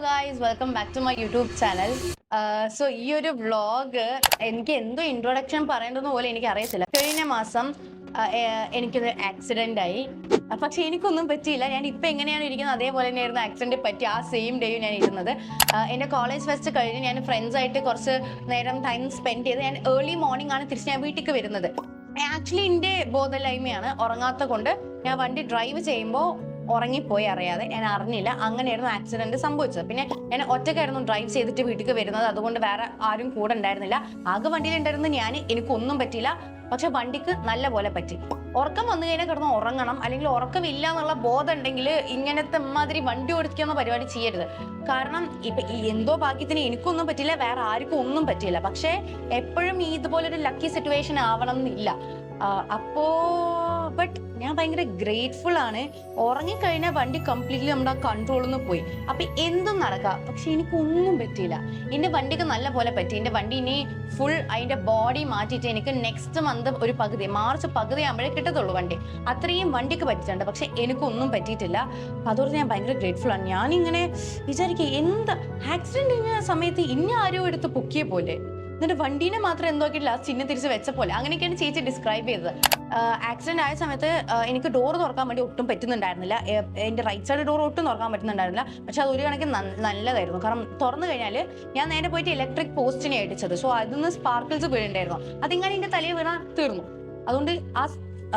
Guys, welcome back to my YouTube channel. So ഈ ഒരു vlog എനിക്ക് എന്തോ ഇൻട്രൊഡക്ഷൻ പറയേണ്ടത് പോലെ എനിക്ക് അറിയത്തില്ല. കഴിഞ്ഞ മാസം എനിക്കൊരു ആക്സിഡന്റ് ആയി. പക്ഷെ എനിക്കൊന്നും പറ്റിയില്ല. ഞാൻ ഇപ്പം എങ്ങനെയാണ് ഇരിക്കുന്നത് അതേപോലെ തന്നെയായിരുന്നു ആക്സിഡന്റ് പറ്റി ആ സെയിം ഡേയും ഞാൻ ഇരുന്നത്. എൻ്റെ കോളേജ് ഫെസ്റ്റ് കഴിഞ്ഞ് ഞാൻ ഫ്രണ്ട്സായിട്ട് കുറച്ച് നേരം ടൈം സ്പെൻഡ് ചെയ്ത് ഞാൻ ഏർലി മോർണിംഗ് ആണ് തിരിച്ച് ഞാൻ വീട്ടിലേക്ക് വരുന്നത്. ആക്ച്വലി എൻ്റെ ബോധമില്ലായ്മയാണ്. ഉറങ്ങാത്ത കൊണ്ട് ഞാൻ വണ്ടി ഡ്രൈവ് ചെയ്യുമ്പോൾ ഉറങ്ങിപ്പോയി അറിയാതെ. ഞാൻ അറിഞ്ഞില്ല. അങ്ങനെയായിരുന്നു ആക്സിഡന്റ് സംഭവിച്ചത്. പിന്നെ ഞാൻ ഒറ്റയ്ക്കായിരുന്നു ഡ്രൈവ് ചെയ്തിട്ട് വീട്ടിലേക്ക് വരുന്നത്. അതുകൊണ്ട് വേറെ ആരും കൂടെ ഉണ്ടായിരുന്നില്ല. ആകെ വണ്ടിയിലുണ്ടായിരുന്നു ഞാൻ. എനിക്കൊന്നും പറ്റിയില്ല. പക്ഷെ വണ്ടിക്ക് നല്ല പോലെ പറ്റി. ഉറക്കം വന്നു കഴിഞ്ഞാൽ കിടന്ന് ഉറങ്ങണം. അല്ലെങ്കിൽ ഉറക്കമില്ല എന്നുള്ള ബോധം ഉണ്ടെങ്കിൽ ഇങ്ങനത്തെ മാതിരി വണ്ടി ഓടിക്കുന്ന പരിപാടി ചെയ്യരുത്. കാരണം ഇപ്പൊ എന്തോ ഭാഗ്യത്തിന് എനിക്കൊന്നും പറ്റില്ല, വേറെ ആർക്കും ഒന്നും പറ്റിയില്ല. പക്ഷെ എപ്പോഴും ഇതുപോലൊരു ലക്കി സിറ്റുവേഷൻ ആവണം എന്നില്ല. ബട്ട് ഞാൻ ഭയങ്കര ഗ്രേറ്റ്ഫുൾ ആണ്. ഉറങ്ങിക്കഴിഞ്ഞാൽ വണ്ടി കംപ്ലീറ്റ്ലി നമ്മുടെ കൺട്രോളിൽ നിന്ന് പോയി. അപ്പൊ എന്തും നടക്കാം. പക്ഷെ എനിക്കൊന്നും പറ്റിയില്ല. എന്റെ വണ്ടിക്ക് നല്ല പോലെ പറ്റി. എന്റെ വണ്ടി ഇനി ഫുൾ അതിന്റെ ബോഡി മാറ്റിയിട്ട് എനിക്ക് നെക്സ്റ്റ് മന്ത് ഒരു പകുതി, മാർച്ച് പകുതി ആകുമ്പോഴേ കിട്ടത്തുള്ളൂ വണ്ടി. അത്രയും വണ്ടിക്ക് പറ്റിയിട്ടുണ്ട്. പക്ഷെ എനിക്കൊന്നും പറ്റിയിട്ടില്ല. അപ്പൊ അതോടെ ഞാൻ ഭയങ്കര ഗ്രേറ്റ്ഫുൾ ആണ്. ഞാനിങ്ങനെ വിചാരിക്കുക, എന്താ ആക്സിഡന്റ് സമയത്ത് ഇനി ആരോ എടുത്ത് പൊക്കിയ പോലെ, എന്നിട്ട് വണ്ടീനെ മാത്രം എന്തോക്കിയിട്ടില്ല, ചിഹ്ന തിരിച്ച് വെച്ച പോലെ. അങ്ങനെയൊക്കെയാണ് ചേച്ചി ഡിസ്ക്രൈബ് ചെയ്തത്. ആക്സിഡന്റ് ആയ സമയത്ത് എനിക്ക് ഡോർ തുറക്കാൻ വേണ്ടി ഒട്ടും പറ്റുന്നുണ്ടായിരുന്നില്ല. എൻ്റെ റൈറ്റ് സൈഡ് ഡോർ ഒട്ടും തുറക്കാൻ പറ്റുന്നുണ്ടായിരുന്നില്ല. പക്ഷെ അത് ഒരു കണക്കിന് നല്ലതായിരുന്നു. കാരണം തുറന്നു കഴിഞ്ഞാൽ ഞാൻ നേരെ പോയിട്ട് ഇലക്ട്രിക് പോസ്റ്റിനെ അടിച്ചത്. സോ അതിന്ന് സ്പാർക്കിൾസ് വീഴുണ്ടായിരുന്നു. അതിങ്ങനെ എൻ്റെ തലയിൽ വീണാൽ തീർന്നു. അതുകൊണ്ട്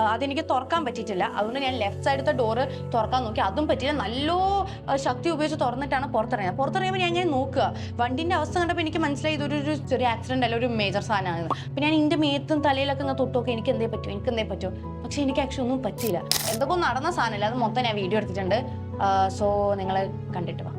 അതെനിക്ക് തുറക്കാൻ പറ്റിയിട്ടില്ല. അതുകൊണ്ട് ഞാൻ ലെഫ്റ്റ് സൈഡത്തെ ഡോറ് തുറക്കാൻ നോക്കി. അതും പറ്റിയില്ല. നല്ല ശക്തി ഉപയോഗിച്ച് തുറന്നിട്ടാണ് പുറത്തിറങ്ങിയത്. പുറത്തിറങ്ങിയപ്പോൾ ഞാൻ ഇങ്ങനെ നോക്കുക. വണ്ടിൻ്റെ അവസ്ഥ കണ്ടപ്പോൾ എനിക്ക് മനസ്സിലായി ഇതൊരു ചെറിയ ആക്സിഡന്റ് അല്ല, ഒരു മേജർ സാധനമാണ്. അപ്പം ഞാൻ എൻ്റെ മേത്തും തലയിലൊക്കെ ഇങ്ങനെ തൊട്ടൊക്കെ എനിക്ക് എന്തേ പറ്റുമോ. പക്ഷെ എനിക്ക് ആക്ച്വലി ഒന്നും പറ്റിയില്ല. എന്തൊക്കെ നടന്ന സാധനമില്ല. അത് മൊത്തം ഞാൻ വീഡിയോ എടുത്തിട്ടുണ്ട്. സോ നിങ്ങൾ കണ്ടിട്ട് വാ.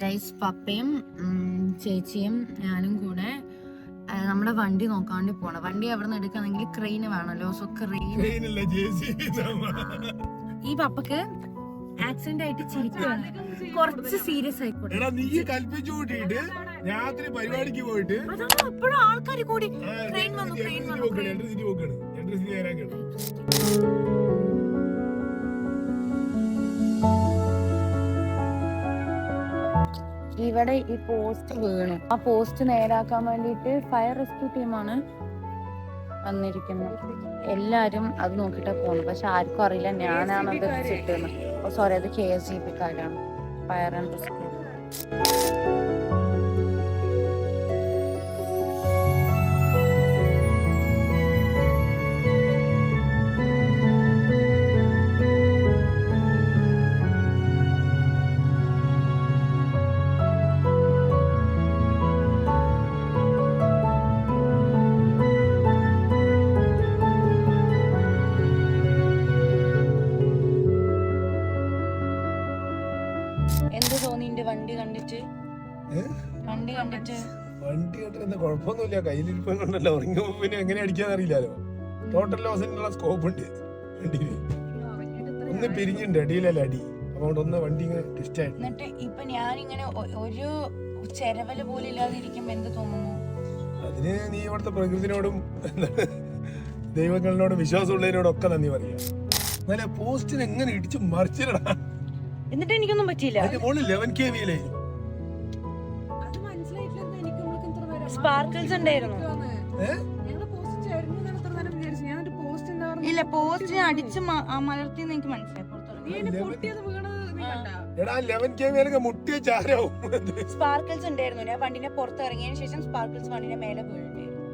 ഗൈസ്, പപ്പയും ചേച്ചിയും ഞാനും കൂടെ നമ്മുടെ വണ്ടി നോക്കാൻ വേണ്ടി പോണം. വണ്ടി അവിടെ നിന്ന് എടുക്കണമെങ്കിൽ ക്രെയിന് വേണമല്ലോ. സോ ഈ പപ്പക്ക് ആക്സിഡന്റ് ആയിട്ട് ചിരിക്കുകയാണ്. കുറച്ച് സീരിയസ് ആയിക്കോട്ടെ. രാത്രി പരിപാടിക്ക് പോയിട്ട് എപ്പോഴും ആൾക്കാർ കൂടി ട്രെയിൻ വന്നു. ഇവിടെ ഈ പോസ്റ്റ് വീണു. ആ പോസ്റ്റ് നേരാക്കാൻ വേണ്ടിയിട്ട് ഫയർ റെസ്ക്യൂ ടീമാണ് വന്നിരിക്കുന്നത്. എല്ലാരും അത് നോക്കിട്ടാ പോകുന്നത്. പക്ഷെ ആർക്കും അറിയില്ല ഞാനാണത് ചിട്ടുന്നത്. സോറി, അത് KSGB കാരാണ്, ഫയർ ആൻഡ് റെസ്ക്യൂ. എന്ത് തോന്നി വണ്ടി കണ്ടിട്ട്? വണ്ടി കണ്ടിട്ട് കുഴപ്പമൊന്നുമില്ല. കയ്യിലിരിപ്പം കൊണ്ടല്ലോ. ഉറങ്ങി പിന്നെ എങ്ങനെ അടിക്കാന്ന് അറിയില്ലല്ലോ. ടോട്ടൽ ലോസിനുള്ള സ്കോപ്പ് ഉണ്ട്. ഒന്ന് പിരിഞ്ഞിട്ടുണ്ട്, അടിയിലല്ല അടി. അതുകൊണ്ട് ഒന്ന് വണ്ടി ഇങ്ങനെ ട്വിസ്റ്റ് ആയി. എന്നിട്ട് ഇപ്പൊ ഞാനിങ്ങനെ ഒരു ചെരവല് പോലും ഇല്ലാതിരിക്കുമ്പോ എന്ത് തോന്നുന്നു? അതിന് നീ ഇവിടുത്തെ പ്രകൃതിനോടും ദൈവങ്ങളോടും വിശ്വാസമുള്ളതിനോടും ഒക്കെ നന്ദി പറയാം. എന്നാലും പോസ്റ്റിന് എങ്ങനെ ഇടിച്ച് മറിച്ചിടാ. എന്നിട്ട് എനിക്കൊന്നും പറ്റിയില്ല. സ്പാർക്കിൾസ് ഉണ്ടായിരുന്നു. ഇല്ല, പോസ്റ്റ് അടിച്ച് മലർത്തിന്ന് എനിക്ക് മനസ്സിലായി. സ്പാർക്കിൾസ് ഉണ്ടായിരുന്നു. ഞാൻ വണ്ടിനെ പുറത്തിറങ്ങിയതിനു ശേഷം സ്പാർക്കിൾസ് വണ്ടിന്റെ മേലെ വീഴുണ്ടായിരുന്നു.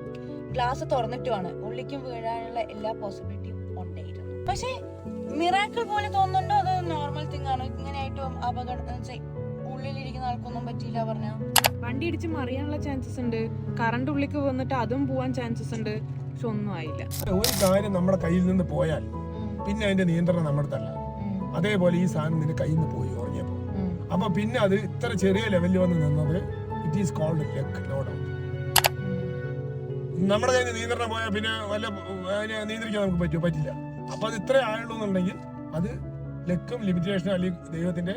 ഗ്ലാസ് തുറന്നിട്ടുമാണ്. ഉള്ളിക്കും വീഴാനുള്ള എല്ലാ പോസിബിലിറ്റിയും ഉണ്ടായിരുന്നു. പക്ഷെ മിറാക്കിൾ പോലെ തോന്നുന്നുണ്ടോ അത് നോർമൽ തിങ് ആണോ? ഇങ്ങനെയായിട്ടും അപകടം ഉള്ളിലിരിക്കുന്ന ആൾക്കൊന്നും പറ്റിയില്ല പറഞ്ഞ വണ്ടി ഇടിച്ച് മറിയാനുള്ള ചാൻസസ് ഉണ്ട്, കറണ്ട് ഉള്ളിക്ക് വന്നിട്ട് അതും പോവാൻ ചാൻസസ് ഉണ്ട്, പക്ഷെ ഒന്നും ആയില്ല. ഒരു കാര്യം നമ്മുടെ കയ്യിൽ നിന്ന് പോയാൽ പിന്നെ അതിന്റെ നിയന്ത്രണം നമ്മുടെ തല്ല. അതേപോലെ ഈ സാധനം നിന്റെ കയ്യിൽ നിന്ന് പോയി ഉറങ്ങിയപ്പോ, അപ്പൊ പിന്നെ അത് ഇത്ര ചെറിയ ലെവലിൽ വന്ന് നിന്നത് it is called luck, no doubt. നമ്മുടെ കയ്യിൽ നിയന്ത്രണം പോയാൽ പിന്നെ വല്ല അതിനെ നിയന്ത്രിക്കാൻ നമുക്ക് പറ്റില്ല. അപ്പൊ അത് ഇത്രേ ആയുള്ളൂ എന്നുണ്ടെങ്കിൽ അത് ലക്കും ലിമിറ്റേഷനും അല്ലെങ്കിൽ ദൈവത്തിന്റെ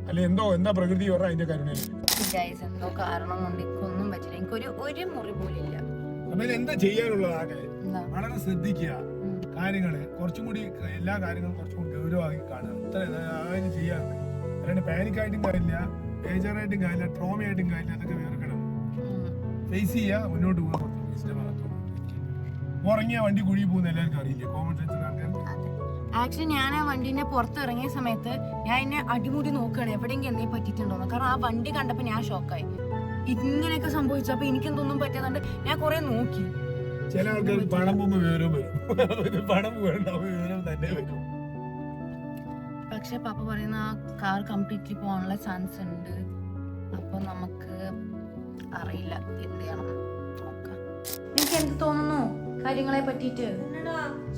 അല്ലെങ്കിൽ എന്താ പ്രകൃതി പറഞ്ഞാൽ അതിന്റെ കരുണയില്ല. എന്തോ കാരണം കൊണ്ട് ഒന്നും പറ്റില്ല. എനിക്കൊരു മുറി പോലും ഇല്ല. അപ്പൊ എന്താ ചെയ്യാനുള്ളത്? വളരെ ശ്രദ്ധിക്കുക കാര്യങ്ങള്, കുറച്ചും കൂടി എല്ലാ കാര്യങ്ങളും കുറച്ചും കൂടി ഗൗരവമാക്കി കാണുക. ഇത്ര അതിന് ചെയ്യാറുണ്ട്. അല്ലാണ്ട് പാനിക്കായിട്ടും കാര്യമില്ല, ബേജാറായിട്ടും കാര്യമില്ല, ട്രോമയായിട്ടും കാര്യമില്ല. അതൊക്കെ വേർക്കണം, ഫേസ് ചെയ്യുക, മുന്നോട്ട് പോകാൻ. ഉറങ്ങിയ വണ്ടി കുഴി പോകുന്ന എല്ലാവർക്കും അറിയില്ല, കോമൺ സെൻസ് ആൾക്കാർ. ആക്ച്വലി ഞാൻ ആ വണ്ടീന്റെ പുറത്ത് ഇറങ്ങിയ സമയത്ത് ഞാൻ എന്നെ അടിമുടി നോക്കുകയാണ് എവിടെയെങ്കിലും എന്തെങ്കിലും പറ്റിയിട്ടുണ്ടോന്ന്. കാരണം ആ വണ്ടി കണ്ടപ്പോ ഞാൻ ഷോക്കായി. ഇങ്ങനെയൊക്കെ സംഭവിച്ചു. അപ്പൊ എനിക്കെന്തൊന്നും പറ്റാതുകൊണ്ട് ഞാൻ കുറെ നോക്കി. ചില ആൾക്കാർ പണം പോകുമ്പോ വിവരം വരും, പണം വേണ്ട വിവരം തന്നെ വരും. പക്ഷെ പാപ്പ പറയുന്ന ആ കാർ കംപ്ലീറ്റ്ലി പോകാനുള്ള ചാൻസ് ഉണ്ട്. അപ്പൊ നമുക്ക് അറിയില്ല എന്ത് ചെയ്യണം, നോക്കാം. എനിക്ക് എന്ത് തോന്നുന്നു കാര്യങ്ങളെ പറ്റിയിട്ട്?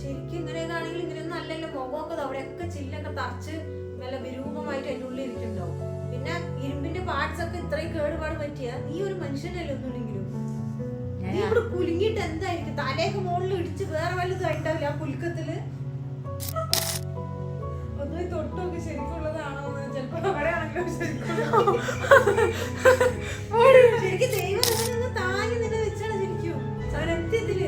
ശരിക്കും ഇങ്ങനെയൊക്കെയാണെങ്കിൽ ഇങ്ങനെയൊന്നും അല്ലല്ലോ. മുഖമൊക്കെ അവിടെയൊക്കെ ചില്ലൊക്കെ തറച്ച് നല്ല വിരൂപമായിട്ട് അതിൻ്റെ ഉള്ളിൽ ഇരിക്കുന്നുണ്ടാവും. പിന്നെ ഇരുമ്പിന്റെ പാർട്സ് ഒക്കെ ഇത്രയും കേടുപാട് പറ്റിയ നീ ഒരു മനുഷ്യനല്ലേ ഒന്നുമില്ലെങ്കിലും. നീ ഇവിടെ കുലുങ്ങിയിട്ട് എന്തായിരിക്കും? തലേക്ക് മുകളിൽ ഇടിച്ച് വേറെ വല്ലതും ഉണ്ടാവില്ല ആ കുലുക്കത്തില്. ഒന്നും തൊട്ടൊക്കെ ശരിക്കുള്ളതാണോ ചിലപ്പോ അവിടെയാണെങ്കിലും ശരിക്കും ദൈവം താങ്ങി നിന്നെ വെച്ചാണ് ശരിക്കും സത്യത്തില്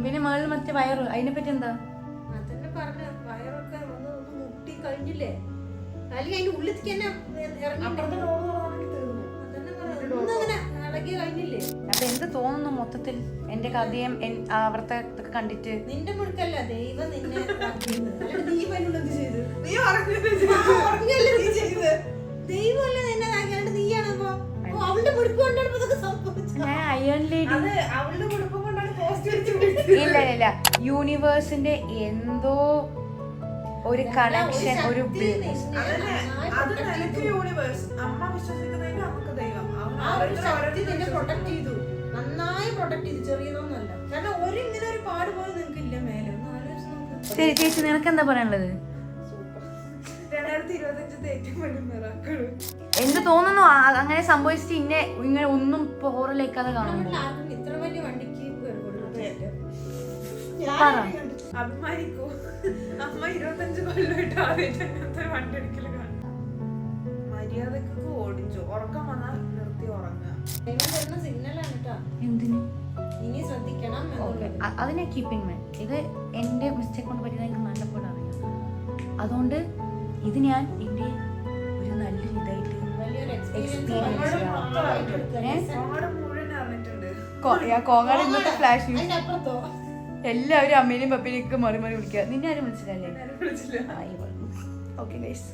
പിന്നെ മേളിൽ മറ്റേ വയറ്, അതിനെ പറ്റി എന്താ? അതന്നെ പറഞ്ഞ വയറൊക്കെ ഒന്ന് മുട്ടി കഴിഞ്ഞില്ലേ, അല്ലെങ്കിൽ അതിന്റെ ഉള്ളിലേക്ക് തന്നെ ഇറങ്ങി ഇളകി കഴിഞ്ഞില്ലേ. അപ്പൊ എന്ത് തോന്നുന്നു മൊത്തത്തിൽ എന്റെ കഥയും അവിടുത്തെ ഇതൊക്കെ കണ്ടിട്ട്? നിന്റെ മുഴുക്കല്ല ദൈവം നിന്നെ ദൈവമല്ലേ നിന്നെ ആക്കിയാണ്ട് നീയാണ് അവളുടെ മുഴുപ്പ് കൊണ്ടാണ് ഇതൊക്കെ സംഭവിച്ചത്. ഞാൻ അയൺ ലേഡി അവളുടെ മുഴുപ്പ് കൊണ്ടാണ് പോസ്റ്റ് വെച്ച് ഇല്ല യൂണിവേഴ്സിന്റെ എന്തോ ഒരു കണക്ഷൻ, ഒരു നന്നായി പ്രൊട്ടക്ട് ചെയ്തു, ചെറിയതൊന്നുമല്ല. കാരണം ഇങ്ങനെ ഒരു പാട് പോലും നിങ്ങൾക്ക് ഇല്ല മേലെ. ഒന്ന് ആലോചിച്ച് നോക്ക്. ശരി ചേച്ചി, നിനക്ക് എന്താ പറയാനുള്ളത്? 2025 ഏറ്റവും വലിയ മിറാക്കിൾ. എന്ത് തോന്നുന്നു അങ്ങനെ സംഭവിച്ചിട്ട് ഇങ്ങനെ ഒന്നും പോറലേക്കാതെ കാണുന്നു? ഇത്ര വലിയ വണ്ടിക്ക് അഭിമാനിക്കൂ. അമ്മ 25 കൊല്ലമായിട്ട് ആദ്യമായിട്ട് അങ്ങനത്തെ വണ്ടി എടുക്കല് കാണും. മര്യാദക്ക് ഓടിച്ചു, ഉറക്കം വന്നാൽ നിർത്തി ഉറങ്ങുക. സിഗ്നലാണ് കേട്ടോ. എന്തിന്? ഇനി ശ്രദ്ധിക്കണം. അതിനെ കീപ്പിംഗ് മൈൻഡ്. ഇത് എന്റെ മിസ്റ്റേക്ക് കൊണ്ട് പറ്റിയത് എനിക്ക് നല്ലപോലെ അറിയാം. അതുകൊണ്ട് ഇത് ഞാൻ എന്റെ ഒരു നല്ലൊരു ഇതായിട്ട് കോങ്ങാട് ഇന്നത്തെ ഫ്ലാഷ് എല്ലാവരും അമ്മേനെയും പപ്പേനെയൊക്കെ മാറി മാറി വിളിക്കുക. നിന്നെ ആരും വിളിച്ചില്ലല്ലേ? Okay guys.